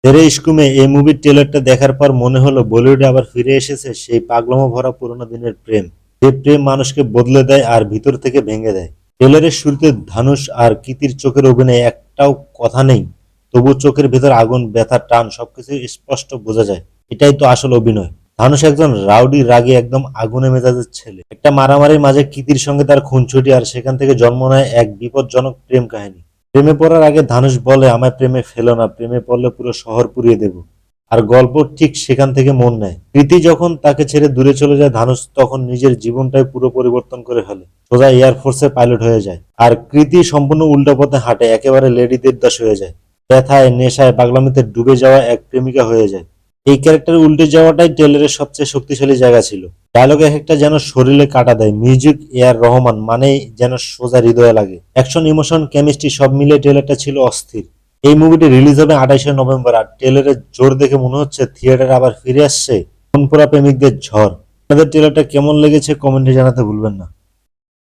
তেরে ইশক মে এই মুভির ট্রেলারটা দেখার পর মনে হলো বলিউডে আবার ফিরে এসেছে সেই পাগলামো ভরা পুরোনো দিনের প্রেম, যে প্রেম মানুষকে বদলে দেয় আর ভিতর থেকে ভেঙে দেয়। ট্রেলারের শুরুতে ধানুষ আর কৃতির চোখের অভিনয়ে একটাও কথা নেই, তবু চোখের ভেতর আগুন, ব্যথা, টান সবকিছু স্পষ্ট বোঝা যায়। এটাই তো আসল অভিনয়। ধানুষ একজন রাউডি, রাগী, একদম আগুনে মেজাজের ছেলে। একটা মারামারির মাঝে কৃতির সঙ্গে তার খুনসুটি, আর সেখান থেকে জন্ম নেয় এক বিপজ্জনক প্রেম কাহিনী। প্রেমে পড়ার আগে ধানুষ বলে, আমায় প্রেমে ফেলো না, প্রেমে পড়লে পুরো শহর পুড়িয়ে দেব। আর গল্প ঠিক সেখান থেকে মন নেয়। কৃতি যখন তাকে ছেড়ে দূরে চলে যায়, ধানুষ তখন নিজের জীবনটাই পুরো পরিবর্তন করে ফেলে। সোজা এয়ারফোর্সের পাইলট হয়ে যায়। আর কৃতি সম্পূর্ণ উল্টো পথে হাঁটে, একেবারে লেডিদের দাস হয়ে যায়। ব্যথায়, নেশায়, পাগলামিতে ডুবে যাওয়া এক প্রেমিকা হয়ে যায়। এই ক্যারেক্টার উল্টে যাওয়াটাই ট্রেলারের সবচেয়ে শক্তিশালী জায়গা ছিল। ডায়লগ এক একটা যেন শরীরে কাটা দেয়, মিউজিক এআর রহমান মানেই যেন সোজা হৃদয়ে লাগে। অ্যাকশন, ইমোশন, কেমিস্ট্রি সব মিলে ট্রেলারটা ছিল অস্থির। এই মুভিটি রিলিজ হবে 28শে নভেম্বর, আর ট্রেলারের জোর দেখে মনে হচ্ছে থিয়েটারে আবার ফিরে আসছে মনপুরা প্রেমিকদের ঝড়। আপনাদের ট্রেলারটা কেমন লেগেছে কমেন্টে জানাতে ভুলবেন না।